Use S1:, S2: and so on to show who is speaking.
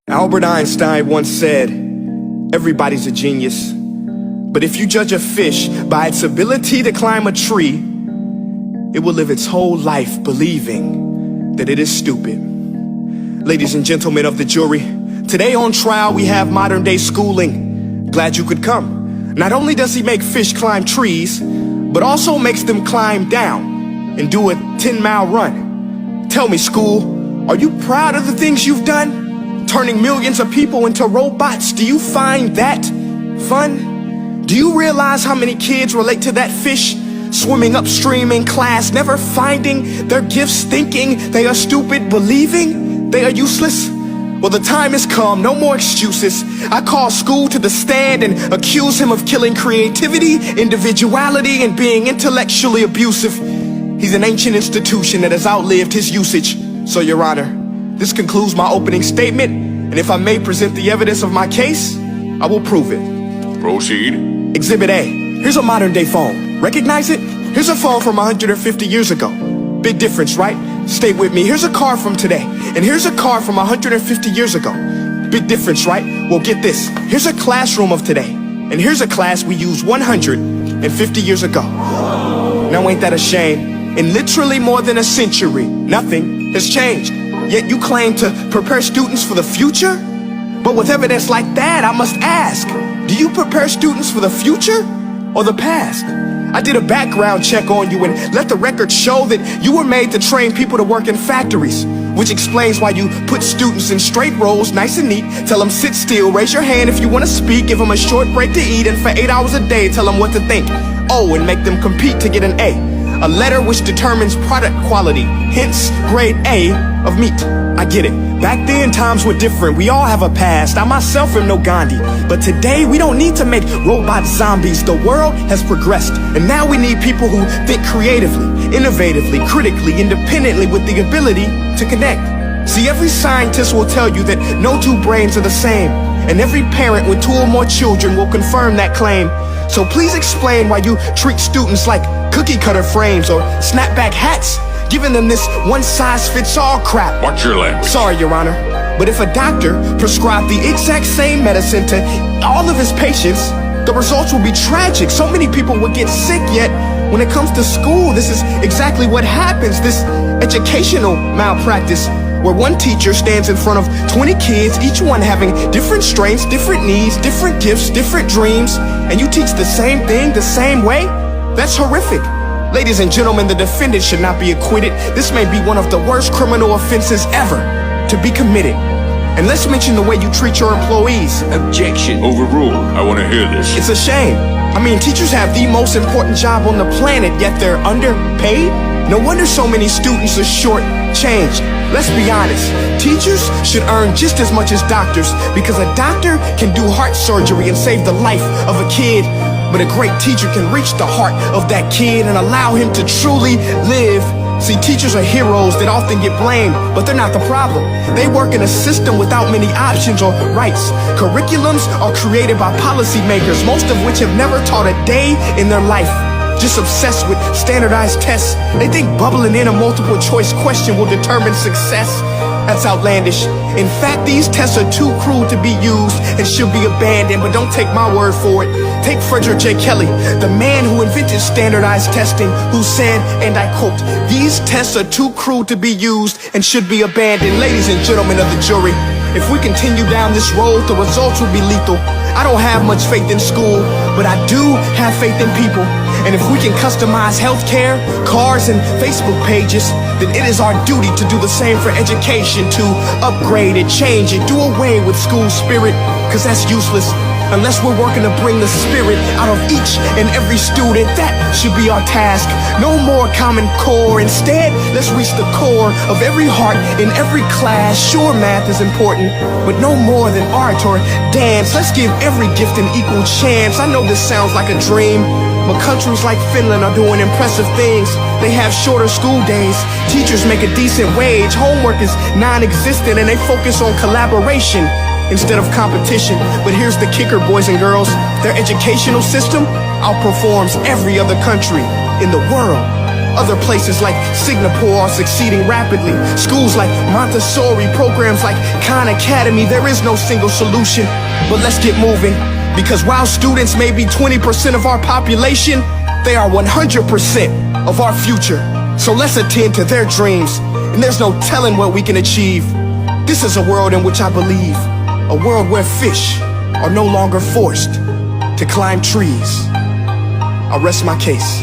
S1: Albert Einstein once said, everybody's a genius, but if you judge a fish by its ability to climb a tree, it will live its whole life believing that it is stupid. Ladies and gentlemen of the jury, today on trial we have modern day schooling. Glad you could come. Not only does he make fish climb trees, but also makes them climb down and do a 10-mile run. Tell me, school, are you proud of the things you've done? Turning millions of people into robots, do you find that fun? Do you realize how many kids relate to that fish swimming upstream in class, never finding their gifts, thinking they are stupid, believing they are useless? Well, the time has come, no more excuses. I call school to the stand and accuse him of killing creativity, individuality, and being intellectually abusive. He's an ancient institution that has outlived his usage. So, Your Honor, this concludes my opening statement, and if I may present the evidence of my case, I will prove it.
S2: Proceed.
S1: Exhibit A. Here's a modern day phone. Recognize it? Here's a phone from 150 years ago. Big difference, right? Stay with me. Here's a car from today, and here's a car from 150 years ago. Big difference, right? Well, get this. Here's a classroom of today, and here's a class we used 150 years ago. Now, ain't that a shame? In literally more than a century, nothing has changed. Yet you claim to prepare students for the future? But with evidence like that, I must ask, do you prepare students for the future or the past? I did a background check on you and let the record show that you were made to train people to work in factories, which explains why you put students in straight rows, nice and neat, tell them sit still, raise your hand if you want to speak, give them a short break to eat, and for 8 hours a day, tell them what to think. Oh, and make them compete to get an A letter which determines product quality, hence grade A of meat. I get it. Back then, times were different. We all have a past. I myself am no Gandhi. But today, we don't need to make robot zombies. The world has progressed. And now we need people who think creatively, innovatively, critically, independently, with the ability to connect. See, every scientist will tell you that no two brains are the same. And every parent with 2 or more children will confirm that claim. So please explain why you treat students like cookie cutter frames or snapback hats, giving them this one-size-fits-all crap.
S2: Watch your language.
S1: Sorry, Your Honor, but if a doctor prescribed the exact same medicine to all of his patients, the results will be tragic. So many people would get sick, yet when it comes to school, this is exactly what happens. This educational malpractice, where one teacher stands in front of 20 kids, each one having different strengths, different needs, different gifts, different dreams, and you teach the same thing the same way? That's horrific. Ladies and gentlemen, the defendant should not be acquitted. This may be one of the worst criminal offenses ever to be committed. And let's mention the way you treat your employees.
S2: Objection. Overruled. I want to hear this.
S1: It's a shame. I mean, teachers have the most important job on the planet, yet they're underpaid? No wonder so many students are short-changed. Let's be honest, teachers should earn just as much as doctors, because a doctor can do heart surgery and save the life of a kid, but a great teacher can reach the heart of that kid and allow him to truly live. See, teachers are heroes that often get blamed, but they're not the problem. They work in a system without many options or rights. Curriculums are created by policymakers, most of which have never taught a day in their life. Just obsessed with standardized tests. They think bubbling in a multiple choice question will determine success. That's outlandish. In fact, these tests are too cruel to be used and should be abandoned, but don't take my word for it. Take Frederick J. Kelly, the man who invented standardized testing, who said, and I quote, "These tests are too cruel to be used and should be abandoned." Ladies and gentlemen of the jury, if we continue down this road, the results will be lethal. I don't have much faith in school, but I do have faith in people. And if we can customize healthcare, cars, and Facebook pages, then it is our duty to do the same for education, to upgrade it, change it, do away with school spirit, because that's useless. Unless we're working to bring the spirit out of each and every student, that should be our task. No more Common Core. Instead, let's reach the core of every heart in every class. Sure, math is important, but no more than art or dance. Let's give every gift an equal chance. I know this sounds like a dream, but countries like Finland are doing impressive things. They have shorter school days. Teachers make a decent wage. Homework is non-existent, and they focus on collaboration instead of competition. But here's the kicker, boys and girls. Their educational system outperforms every other country in the world. Other places like Singapore are succeeding rapidly. Schools like Montessori, programs like Khan Academy, there is no single solution. But let's get moving, because while students may be 20% of our population, they are 100% of our future. So let's attend to their dreams, and there's no telling what we can achieve. This is a world in which I believe, a world where fish are no longer forced to climb trees. I rest my case.